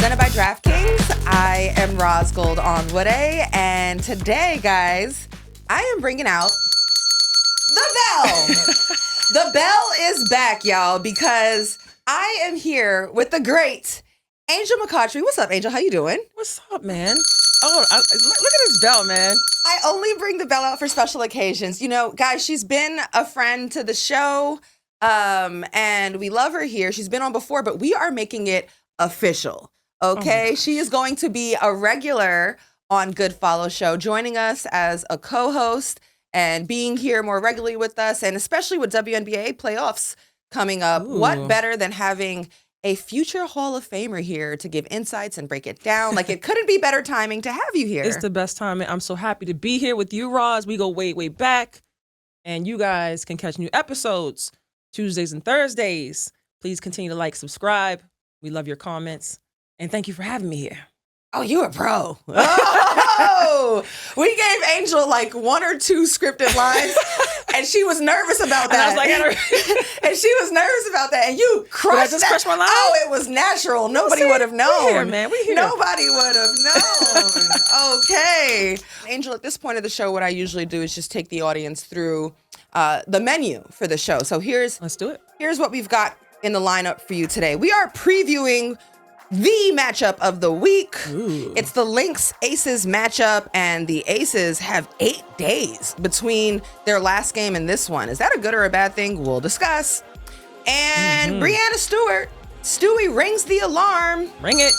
presented by DraftKings. I am Ros and today, guys, I am bringing out the bell. The bell is back, y'all, because I am here with the great Angel McCoughtry. What's up, Angel? How you doing? What's up, man? Oh, look at this bell, man. I only bring the bell out for special occasions. You know, guys, she's been a friend to the show, and we love her here. She's been on before, but we are making it official, okay? She is going to be a regular on Good Follow Show, joining us as a co-host and being here more regularly with us, and especially with WNBA playoffs coming up. Ooh. What better than having a future Hall of Famer here to give insights and break it down? Like, it couldn't be better timing to have you here. It's the best timing. I'm so happy to be here with you, Roz. We go way, way back, and you guys can catch new episodes Tuesdays and Thursdays. Please continue to like, subscribe. We love your comments, and thank you for having me here. Oh, you a pro. Oh, we gave Angel like one or two scripted lines, and she was nervous about that. And I was like, and she was nervous about that, and you crushed that. Crush my line? Oh, it was natural. Nobody would have known. We here, man. We here. Nobody would have known. Okay. Angel, at this point of the show, what I usually do is just take the audience through the menu for the show. So let's do it. Here's what we've got in the lineup for you today. We are previewing the matchup of the week. Ooh. It's the Lynx Aces matchup, and the Aces have 8 days between their last game and this one. Is that a good or a bad thing? We'll discuss. And Breanna Stewart, Stewie rings the alarm. Ring it.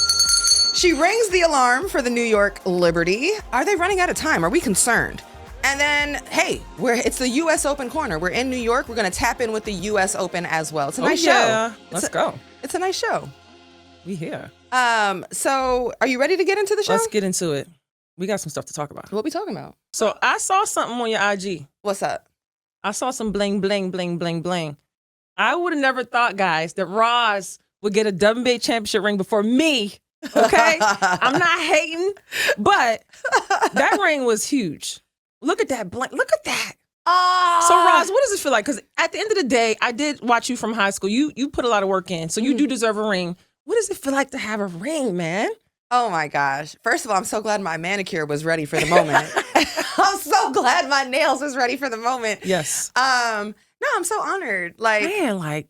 She rings the alarm for the New York Liberty. Are they running out of time? Are we concerned? And then, hey, it's the U.S. Open corner. We're in New York. We're going to tap in with the U.S. Open as well. It's a nice show. Let's go. It's a nice show. We here. So are you ready to get into the show? Let's get into it. We got some stuff to talk about. What we talking about? So I saw something on your IG. What's up? I saw some bling, bling, bling, bling, bling. I would have never thought, guys, that Roz would get a WNBA championship ring before me. Okay? I'm not hating, but that ring was huge. Look at that bling. Look at that. So, Roz, what does it feel like? Because at the end of the day, I did watch you from high school. You put a lot of work in, so you do deserve a ring. What does it feel like to have a ring, man? Oh, my gosh. First of all, I'm so glad my manicure was ready for the moment. I'm so glad my nails was ready for the moment. Yes. No, I'm so honored. The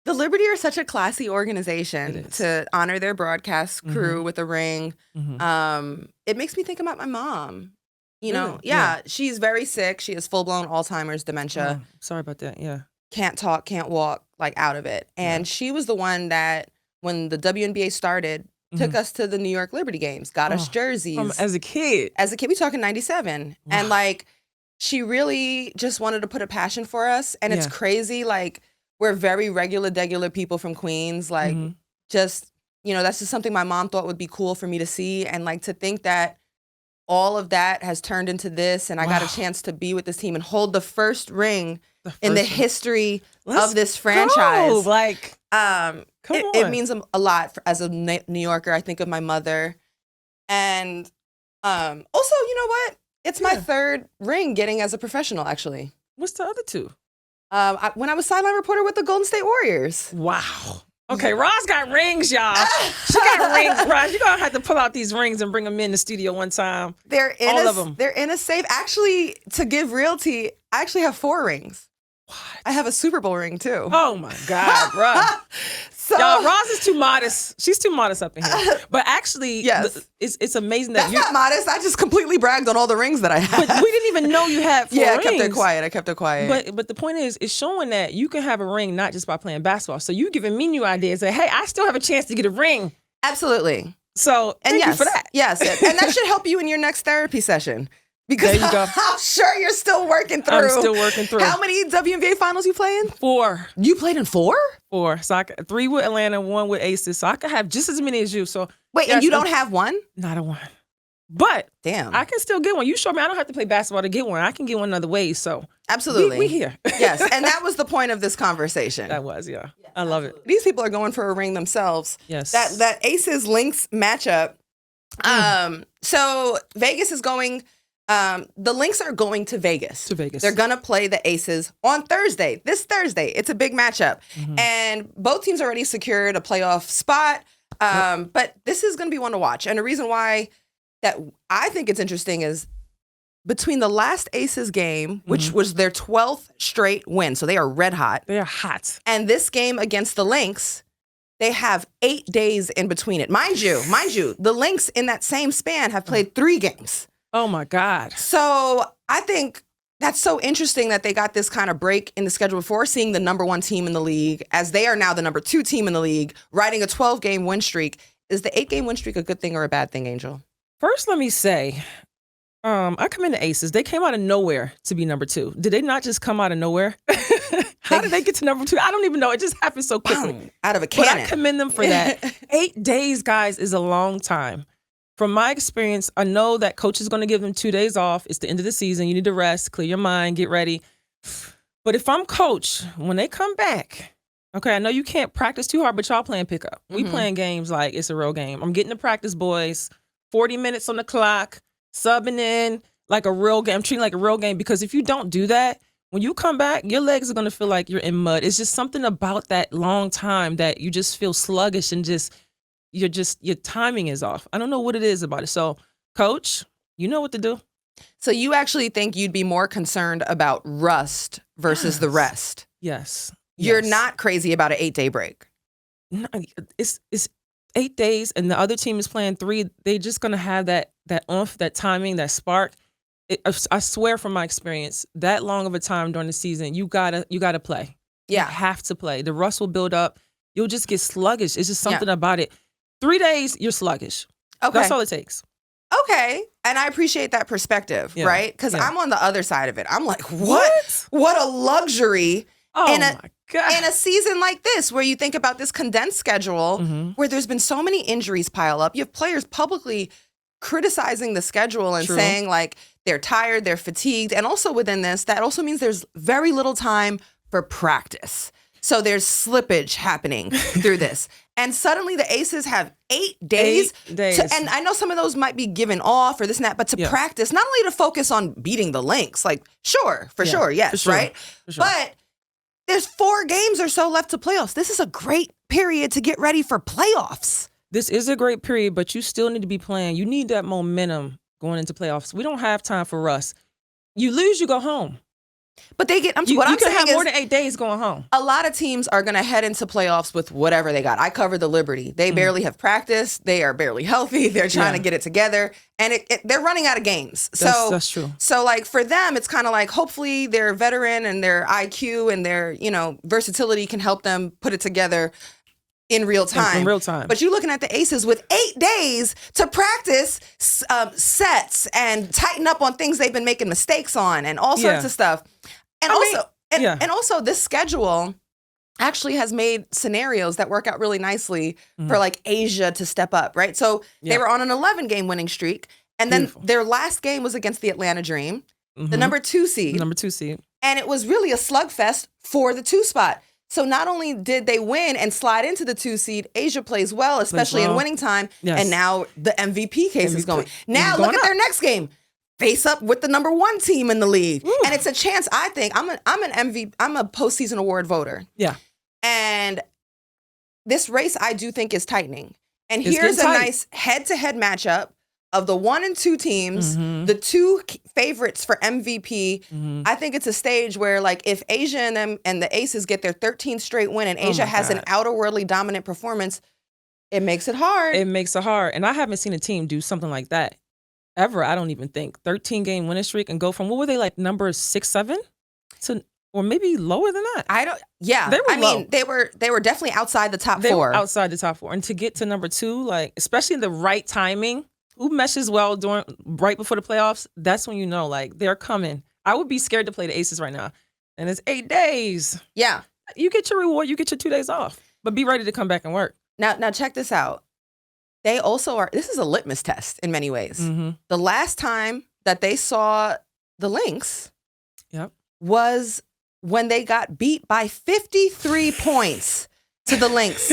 Liberty are such a classy organization to honor their broadcast crew with a ring. It makes me think about my mom. You know, she's very sick. She has full-blown Alzheimer's dementia. Oh, sorry about that, yeah. Can't talk, can't walk, out of it. And she was the one that, when the WNBA started, took us to the New York Liberty games, got us jerseys. As a kid. We talking 97. Wow. And, she really just wanted to put a passion for us. And it's crazy, we're very regular people from Queens. Just, that's just something my mom thought would be cool for me to see. And, to think that all of that has turned into this, and I got a chance to be with this team and hold the first ring in the history of this franchise. It means a lot as a New Yorker. I think of my mother. And also, you know what? It's my third ring getting as a professional, actually. What's the other two? When I was sideline reporter with the Golden State Warriors. Wow. Okay, Roz got rings, y'all. She got rings, Roz. You're going to have to pull out these rings and bring them in the studio one time. All of them. They're in a safe. Actually, to give realty, I actually have 4 rings. What? I have a Super Bowl ring, too. Oh, my God, bro. So, y'all, Roz is too modest. She's too modest up in here. But actually, it's amazing that That's not modest. I just completely bragged on all the rings that I had. But we didn't even know you had 4 rings. I kept it quiet. But the point is, it's showing that you can have a ring not just by playing basketball. So you giving me new ideas that, hey, I still have a chance to get a ring. Absolutely. So thank you for that. Yes. And that should help you in your next therapy session. Because there you go. I'm sure you're still working through. I'm still working through. How many WNBA finals you playing? 4. You played in 4? 4. So 3 with Atlanta, 1 with Aces. So I could have just as many as you. So wait, and you don't have one? Not a one. But damn, I can still get one. You show me I don't have to play basketball to get one. I can get one other way. So absolutely, we here. Yes, and that was the point of this conversation. That was, yeah. I love it. These people are going for a ring themselves. Yes. That Aces Lynx matchup. So Vegas is going. The Lynx are going to Vegas. They're going to play the Aces on Thursday. This Thursday. It's a big matchup. And both teams already secured a playoff spot. But this is going to be one to watch. And the reason why that I think it's interesting is between the last Aces game, which was their 12th straight win, so they are red hot. They are hot. And this game against the Lynx, they have 8 days in between it. Mind you, the Lynx in that same span have played 3 games. Oh, my God. So I think that's so interesting that they got this kind of break in the schedule before seeing the number 1 team in the league, as they are now the number 2 team in the league, riding a 12-game win streak. Is the 8-game win streak a good thing or a bad thing, Angel? First, let me say, I come into Aces. They came out of nowhere to be number 2. Did they not just come out of nowhere? How did they get to number 2? I don't even know. It just happened so quickly. Out of a cannon. But I commend them for that. 8 days, guys, is a long time. From my experience, I know that coach is going to give them 2 days off. It's the end of the season. You need to rest, clear your mind, get ready. But if I'm coach, when they come back, okay, I know you can't practice too hard, but y'all playing pickup. We playing games like it's a real game. I'm getting to practice, boys. 40 minutes on the clock, subbing in like a real game. I'm treating it like a real game, because if you don't do that, when you come back, your legs are going to feel like you're in mud. It's just something about that long time that you just feel sluggish and your timing is off. I don't know what it is about it. So, coach, you know what to do. So you actually think you'd be more concerned about rust versus the rest? Yes. You're not crazy about an 8-day break? No, it's 8 days, and the other team is playing 3. They're just going to have that oomph, that timing, that spark. I swear from my experience, that long of a time during the season, you gotta play. Yeah. You have to play. The rust will build up. You'll just get sluggish. It's just something about it. 3 days, you're sluggish. Okay. That's all it takes. Okay. And I appreciate that perspective, right? Because I'm on the other side of it. I'm like, what? What a luxury. Oh, my God. In a season like this, where you think about this condensed schedule, where there's been so many injuries pile up, you have players publicly criticizing the schedule and saying like they're tired, they're fatigued. And also within this, that also means there's very little time for practice. So there's slippage happening through this. And suddenly the Aces have 8 days. 8 days. And I know some of those might be given off or this and that, but to practice, not only to focus on beating the Lynx, like sure, yes, for sure. Right? For sure. But there's 4 games or so left to playoffs. This is a great period to get ready for playoffs. This is a great period, but you still need to be playing. You need that momentum going into playoffs. We don't have time for rust. You lose, you go home. But they get. You can have more than 8 days going home. A lot of teams are going to head into playoffs with whatever they got. I covered the Liberty. They barely have practiced. They are barely healthy. They're trying to get it together, and they're running out of games. That's true. So like for them, it's kind of like hopefully their veteran and their IQ and their versatility can help them put it together in real time. In real time. But you're looking at the Aces with 8 days to practice sets and tighten up on things they've been making mistakes on and all sorts of stuff. And also this schedule actually has made scenarios that work out really nicely for like Asia to step up, right? So they were on an 11-game winning streak, and then their last game was against the Atlanta Dream, the number 2 seed. And it was really a slugfest for the 2 spot. So not only did they win and slide into the 2 seed, Asia plays well, especially in winning time. Yes. And now the MVP case is going. Now look at their next game. Face up with the number 1 team in the league. Ooh. And it's a chance, I think. I'm a postseason award voter. Yeah. And this race I do think is tightening. And here's a nice head-to-head matchup of the 1 and 2 teams, the 2 favorites for MVP. I think it's a stage where, like, if Asia and the Aces get their 13th straight win and Asia has an outer-worldly dominant performance, it makes it hard. It makes it hard. And I haven't seen a team do something like that ever, I don't even think. 13-game winning streak and go from, what were they, like, number 6, 7? Or maybe lower than that. They were definitely outside the top 4. They were outside the top 4. And to get to number 2, like, especially the right timing, who meshes well right before the playoffs, that's when you know, like, they're coming. I would be scared to play the Aces right now. And it's 8 days. Yeah. You get your reward. You get your 2 days off. But be ready to come back and work. Now check this out. They also are, this is a litmus test in many ways. The last time that they saw the Lynx was when they got beat by 53 points to the Lynx.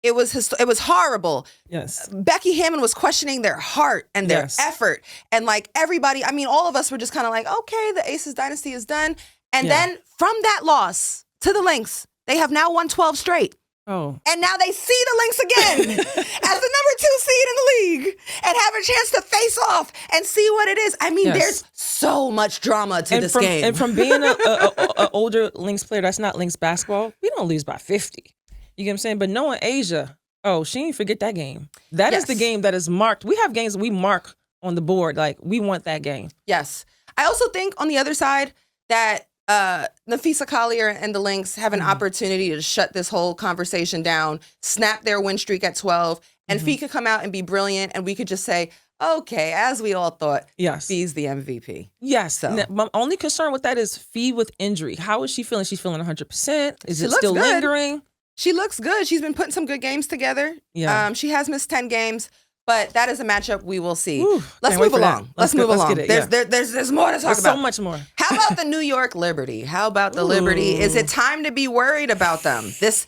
It was horrible. Yes. Becky Hammond was questioning their heart and their effort. And like everybody, I mean, all of us were just kind of like, okay, the Aces dynasty is done. And then from that loss to the Lynx, they have now won 12 straight. Oh. And now they see the Lynx again as the number 2 seed in the league and have a chance to face off and see what it is. I mean, there's so much drama to this game. And from being an older Lynx player that's not Lynx basketball, we don't lose by 50. You get what I'm saying? But knowing Asia, she ain't forget that game. That is the game that is marked. We have games that we mark on the board. Like, we want that game. Yes. I also think on the other side that Napheesa Collier and the Lynx have an opportunity to shut this whole conversation down, snap their win streak at 12, and Fee could come out and be brilliant, and we could just say, okay, as we all thought, Fee's the MVP. Yes. So. My only concern with that is Fee with injury. How is she feeling? She's feeling 100%? Is it still lingering? She looks good. She's been putting some good games together. Yeah. She has missed 10 games. But that is a matchup we will see. Ooh, let's move along. Let's move along. There's more to talk about. So much more. How about the New York Liberty? How about the Liberty? Is it time to be worried about them? This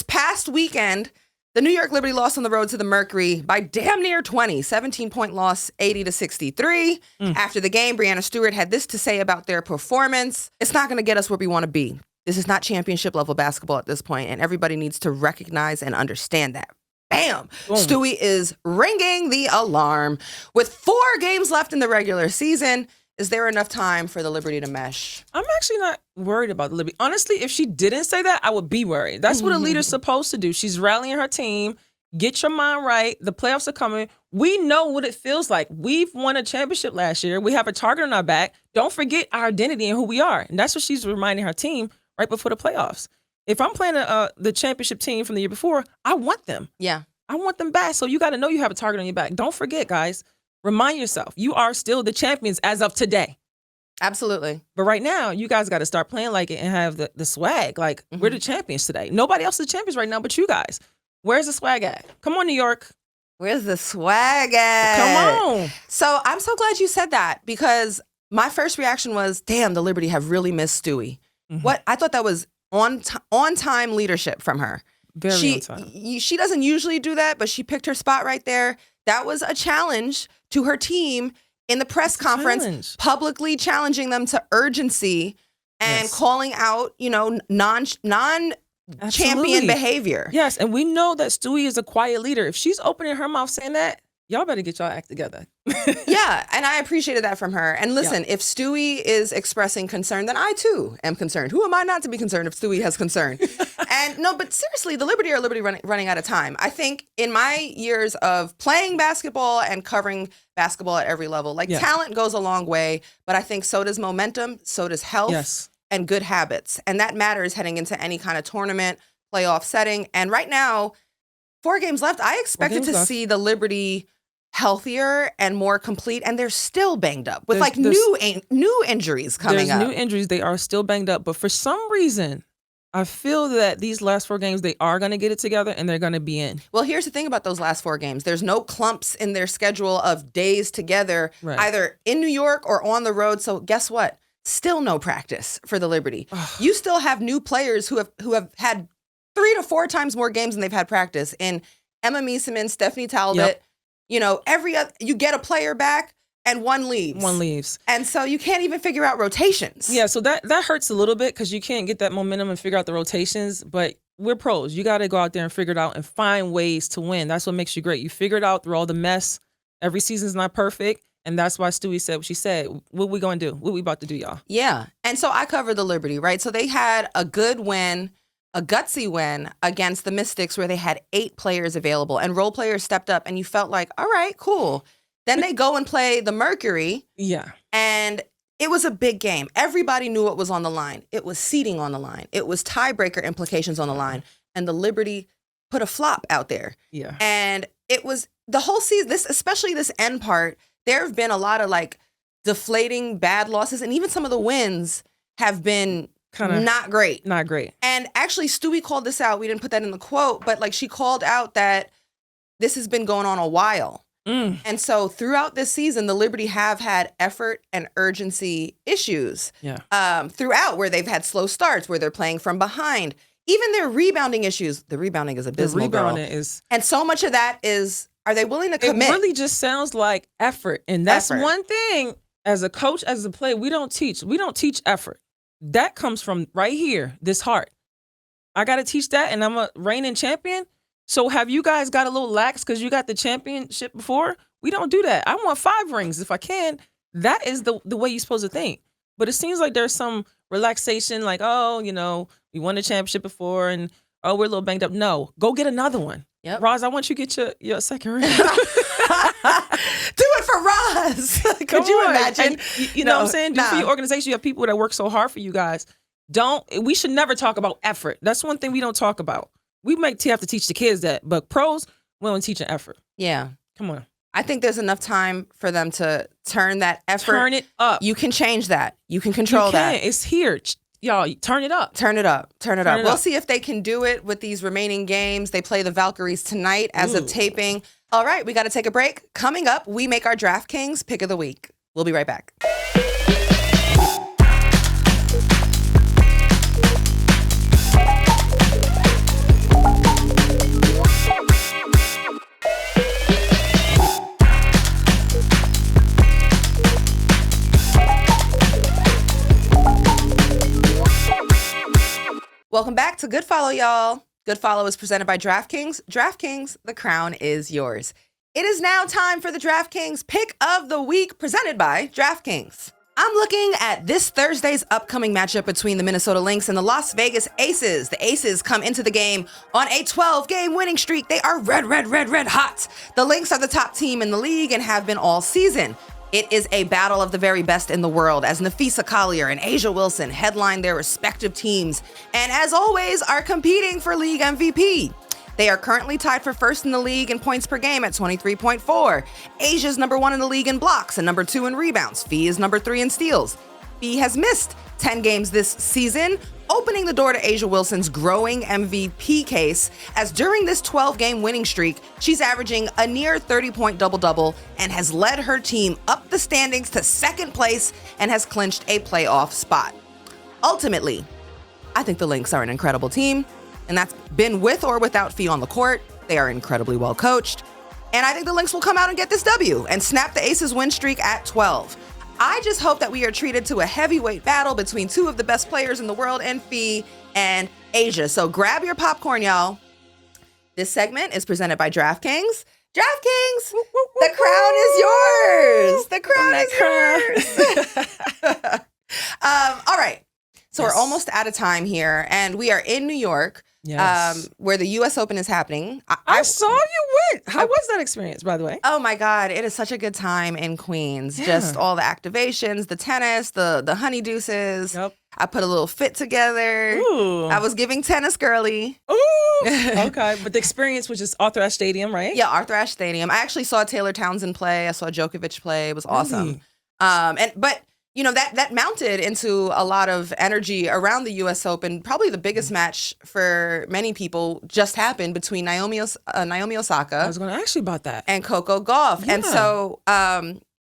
past weekend, the New York Liberty lost on the road to the Mercury by damn near 20. 17-point loss, 80-63. After the game, Breanna Stewart had this to say about their performance. It's not going to get us where we want to be. This is not championship level basketball at this point, and everybody needs to recognize and understand that. Bam! Boom. Stewie is ringing the alarm. With 4 games left in the regular season, is there enough time for the Liberty to mesh? I'm actually not worried about the Liberty. Honestly, if she didn't say that, I would be worried. That's what a leader's supposed to do. She's rallying her team. Get your mind right. The playoffs are coming. We know what it feels like. We've won a championship last year. We have a target on our back. Don't forget our identity and who we are. And that's what she's reminding her team right before the playoffs. If I'm playing the championship team from the year before, I want them. Yeah. I want them back. So you got to know you have a target on your back. Don't forget, guys. Remind yourself, you are still the champions as of today. Absolutely. But right now, you guys got to start playing like it and have the swag. Like, we're the champions today. Nobody else is the champions right now but you guys. Where's the swag at? Come on, New York. Where's the swag at? Come on. So I'm so glad you said that, because my first reaction was, damn, the Liberty have really missed Stewie. What I thought that was on-time leadership from her. Very on time. She doesn't usually do that, but she picked her spot right there. That was a challenge to her team in the press conference, publicly challenging them to urgency and calling out, non-champion behavior. Yes, and we know that Stewie is a quiet leader. If she's opening her mouth saying that, y'all better get y'all act together. Yeah, and I appreciated that from her. And listen, if Stewie is expressing concern, then I too am concerned. Who am I not to be concerned if Stewie has concern? And no, but seriously, the Liberty are running out of time. I think in my years of playing basketball and covering basketball at every level, talent goes a long way, but I think so does momentum, so does health and good habits. And that matters heading into any kind of tournament, playoff setting. And right now, 4 games left, I expected to see the Liberty healthier and more complete, and they're still banged up with new injuries coming up. There's new injuries. They are still banged up, but for some reason, I feel that these last 4 games, they are going to get it together and they're going to be in. Well, here's the thing about those last 4 games. There's no clumps in their schedule of days together, either in New York or on the road. So guess what? Still no practice for the Liberty. You still have new players who have had 3 to 4 times more games than they've had practice in Emma Meeseman, Stephanie Talbot. You get a player back and one leaves. And so you can't even figure out rotations. Yeah, so that hurts a little bit because you can't get that momentum and figure out the rotations. But we're pros. You got to go out there and figure it out and find ways to win. That's what makes you great. You figure it out through all the mess. Every season's not perfect. And that's why Stewie said what she said. What we going to do? What we about to do, y'all? Yeah. And so I covered the Liberty, right? So they had a good win, a gutsy win against the Mystics where they had 8 players available and role players stepped up and you felt like, all right, cool. Then they go and play the Mercury. Yeah. And it was a big game. Everybody knew what was on the line. It was seeding on the line. It was tiebreaker implications on the line. And the Liberty put a flop out there. Yeah. And it was the whole season, especially this end part, there have been a lot of deflating bad losses. And even some of the wins have been not great. Not great. And actually, Stewie called this out. We didn't put that in the quote, but she called out that this has been going on a while. And so throughout this season, the Liberty have had effort and urgency issues throughout, where they've had slow starts, where they're playing from behind. Even their rebounding issues. The rebounding is abysmal, and so much of that is, are they willing to commit? It really just sounds like effort. And that's one thing, as a coach, as a player, we don't teach. We don't teach effort. That comes from right here, this heart. I got to teach that, and I'm a reigning champion. So have you guys got a little lax because you got the championship before? We don't do that. I want 5 rings if I can. That is the way you're supposed to think. But it seems like there's some relaxation, like, oh, we won the championship before, and oh, we're a little banged up. No, go get another one. Yep. Roz, I want you to get your second ring. Do it for Roz. Could you imagine? And, you know what I'm saying? Do for your organization. You have people that work so hard for you guys. We should never talk about effort. That's one thing we don't talk about. We might have to teach the kids that, but pros, we don't teach an effort. Yeah. Come on. I think there's enough time for them to turn that effort. Turn it up. You can change that. You can control that. It's here. Y'all, turn it up. Turn it up. We'll see if they can do it with these remaining games. They play the Valkyries tonight as of taping. All right, we got to take a break. Coming up, we make our DraftKings pick of the week. We'll be right back. Welcome back to Good Follow, y'all. Good Follow is presented by DraftKings. DraftKings, the crown is yours. It is now time for the DraftKings Pick of the Week presented by DraftKings. I'm looking at this Thursday's upcoming matchup between the Minnesota Lynx and the Las Vegas Aces. The Aces come into the game on a 12-game winning streak. They are red hot. The Lynx are the top team in the league and have been all season. It is a battle of the very best in the world as Napheesa Collier and A'ja Wilson headline their respective teams and, as always, are competing for league MVP. They are currently tied for first in the league in points per game at 23.4. Asia's number 1 in the league in blocks and number 2 in rebounds. Fee is number 3 in steals. Fee has missed 10 games this season, opening the door to A'ja Wilson's growing MVP case, as during this 12-game winning streak, she's averaging a near 30-point double-double and has led her team up the standings to second place and has clinched a playoff spot. Ultimately, I think the Lynx are an incredible team, and that's been with or without Fee on the court. They are incredibly well coached, and I think the Lynx will come out and get this W and snap the Aces win streak at 12. I just hope that we are treated to a heavyweight battle between 2 of the best players in the world in Fee and A'ja. So grab your popcorn, y'all. This segment is presented by DraftKings. DraftKings, the crown is yours. The crown is yours. All right. So we're almost out of time here, and we are in New York, where the U.S. Open is happening. I saw you went. How was that experience, by the way? Oh, my God. It is such a good time in Queens. Yeah. Just all the activations, the tennis, the honeydeuces. Yep. I put a little fit together. Ooh. I was giving tennis girly. Ooh. Okay. But the experience was just Arthur Ashe Stadium, right? Yeah, Arthur Ashe Stadium. I actually saw Taylor Townsend play. I saw Djokovic play. It was awesome. Really? But that mounted into a lot of energy around the U.S. Open. Probably the biggest match for many people just happened between Naomi Osaka. I was going to ask you about that. And Coco Gauff. Yeah. And so,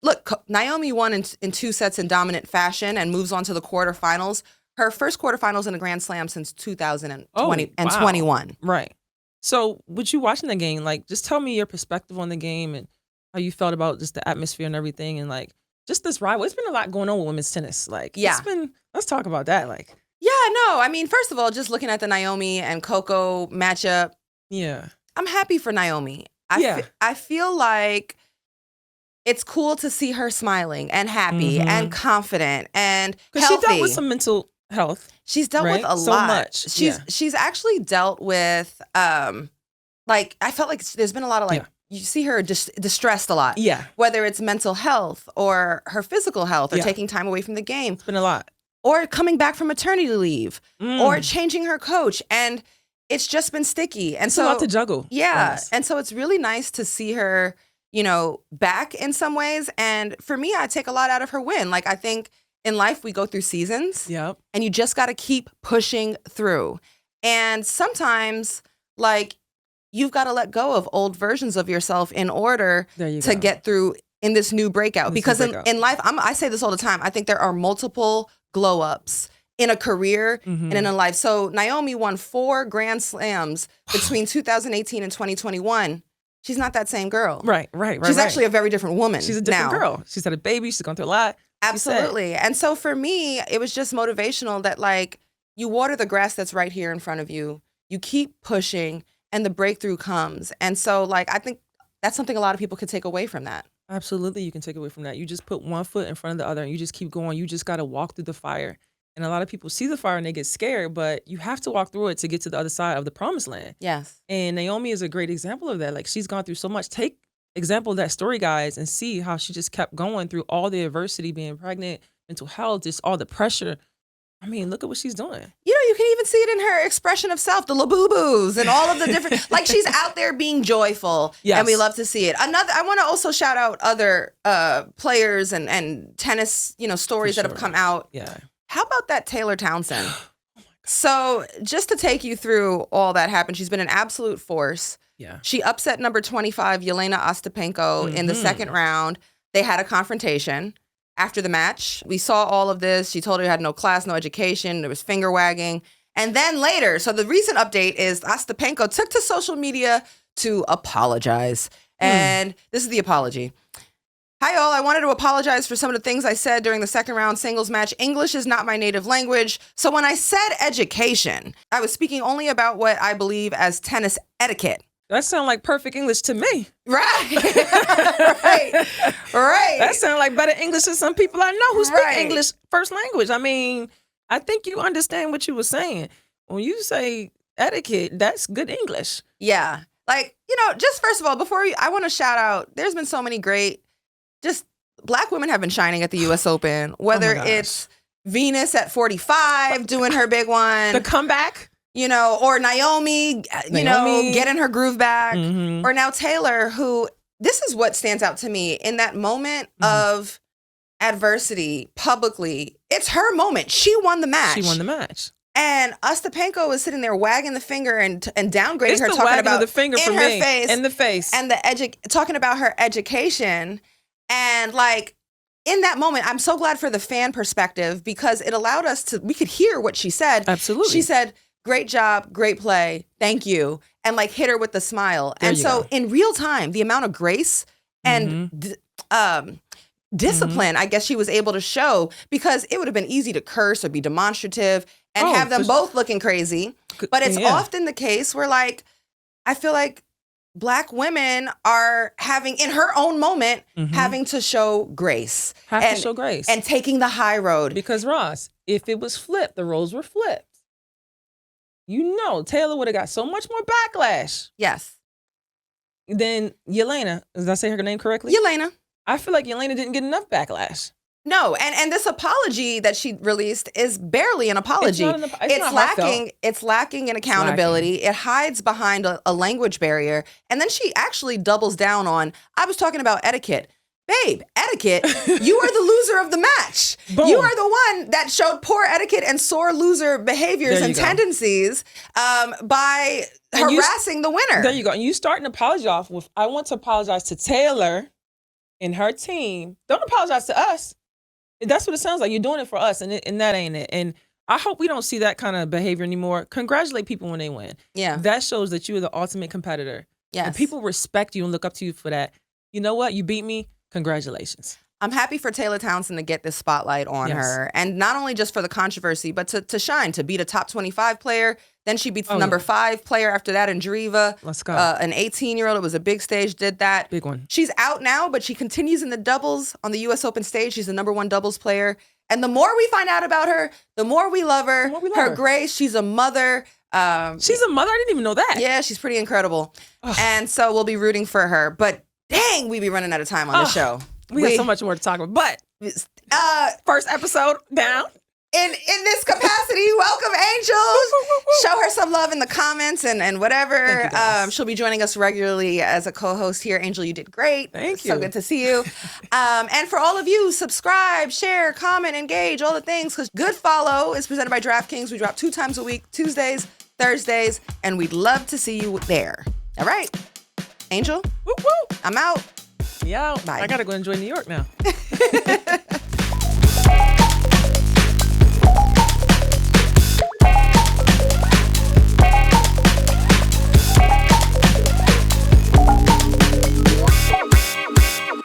look, Naomi won in 2 sets in dominant fashion and moves on to the quarterfinals. Her first quarterfinals in a Grand Slam since 2021. Right. So, with you watching the game, just tell me your perspective on the game and how you felt about just the atmosphere and everything, and just this rival. It's been a lot going on with women's tennis. Let's talk about that. I mean, first of all, just looking at the Naomi and Coco matchup. Yeah. I'm happy for Naomi. I feel like it's cool to see her smiling and happy and confident and healthy. She dealt with some mental health. She's dealt with a lot. So much. She's actually dealt with, I felt like there's been a lot of you see her just distressed a lot. Yeah. Whether it's mental health or her physical health or taking time away from the game. It's been a lot. Or coming back from maternity leave or changing her coach. And it's just been sticky. And it's a lot to juggle. Yeah. And so it's really nice to see her, back in some ways. And for me, I take a lot out of her win. I think in life we go through seasons. Yep. And you just got to keep pushing through. And sometimes, you've got to let go of old versions of yourself in order to get through in this new breakout. Because in life, I say this all the time, I think there are multiple glow ups in a career and in a life. So Naomi won 4 Grand Slams between 2018 and 2021. She's not that same girl. Right. She's actually a very different woman. She's a different girl. She's had a baby. She's gone through a lot. Absolutely. And so for me, it was just motivational that you water the grass that's right here in front of you. you keep pushing, and the breakthrough comes. And so, like, I think that's something a lot of people could take away from that. Absolutely, you can take away from that. You just put one foot in front of the other and you just keep going. You just got to walk through the fire. And a lot of people see the fire and they get scared, but you have to walk through it to get to the other side of the promised land. Yes. And Naomi is a great example of that. Like, she's gone through so much. Take example of that story, guys, and see how she just kept going through all the adversity, being pregnant, mental health, just all the pressure. I mean, look at what she's doing. You can even see it in her expression of self, the laboo-boos and all of the different, like, she's out there being joyful. Yes. And we love to see it. I want to also shout out other players and tennis, stories that have come out. Yeah. How about that Taylor Townsend? So just to take you through all that happened, she's been an absolute force. Yeah. She upset number 25, Yelena Ostapenko, in the second round. They had a confrontation. After the match, we saw all of this. She told her she had no class, no education. There was finger wagging. And then later, so the recent update is Ostapenko took to social media to apologize. And this is the apology. Hi, all. I wanted to apologize for some of the things I said during the second round singles match. English is not my native language. So when I said education, I was speaking only about what I believe as tennis etiquette. That sounds like perfect English to me. Right. right. That sounds like better English than some people I know who speak English first language. I mean, I think you understand what you were saying. When you say etiquette, that's good English. Yeah. Like, just first of all, I want to shout out, there's been so many great, just Black women have been shining at the U.S. Open, whether it's Venus at 45 doing her big one. The comeback. Or Naomi, getting her groove back. Or now Taylor, who, this is what stands out to me in that moment of adversity publicly. It's her moment. She won the match. And Ostapenko is sitting there wagging the finger and downgrading it's her, the talking about the finger in for her me. face, in the face, and talking about her education. And like, in that moment, I'm so glad for the fan perspective, because it allowed us we could hear what she said. Absolutely. She said, "Great job, great play, thank you," and like hit her with the smile. There and so go. in real time, the amount of grace and discipline, I guess she was able to show, because it would have been easy to curse or be demonstrative and have them both looking crazy. But it's often the case where, like, I feel like Black women are having, in her own moment, having to show grace. And taking the high road. Because, Ross, if it was flipped, the roles were flipped. Taylor would have got so much more backlash. Yes. Than Yelena. Did I say her name correctly? Yelena. I feel like Yelena didn't get enough backlash. No, and this apology that she released is barely an apology. It's lacking in accountability. It hides behind a language barrier. And then she actually doubles down on, I was talking about etiquette. Babe, etiquette, you are the loser of the match. Boom. You are the one that showed poor etiquette and sore loser behaviors and tendencies by harassing the winner. There you go. And you start an apology off with, I want to apologize to Taylor and her team. Don't apologize to us. That's what it sounds like. You're doing it for us, and that ain't it. And I hope we don't see that kind of behavior anymore. Congratulate people when they win. Yeah. That shows that you are the ultimate competitor. Yes. And people respect you and look up to you for that. You know what? You beat me. Congratulations. I'm happy for Taylor Townsend to get this spotlight on her. And not only just for the controversy, but to shine, to beat a top 25 player. Then she beats the number 5 player after that in Deriva. Let's go. An 18-year-old. It was a big stage, did that. Big one. She's out now, but she continues in the doubles on the U.S. Open stage. She's the number 1 doubles player. And the more we find out about her, the more we love her. Her grace. She's a mother. She's a mother? I didn't even know that. Yeah, she's pretty incredible. And so we'll be rooting for her. But dang, we be running out of time on the show. We have so much more to talk about. But first episode down. In this capacity, welcome Angel. Show her some love in the comments and whatever. She'll be joining us regularly as a co-host here. Angel, you did great. Thank you. So good to see you. And for all of you, subscribe, share, comment, engage, all the things, because Good Follow is presented by DraftKings. We drop 2 times a week, Tuesdays, Thursdays, and we'd love to see you there. All right. Angel, Woo, woo. I'm out. Yeah, Bye. I got to go enjoy New York now.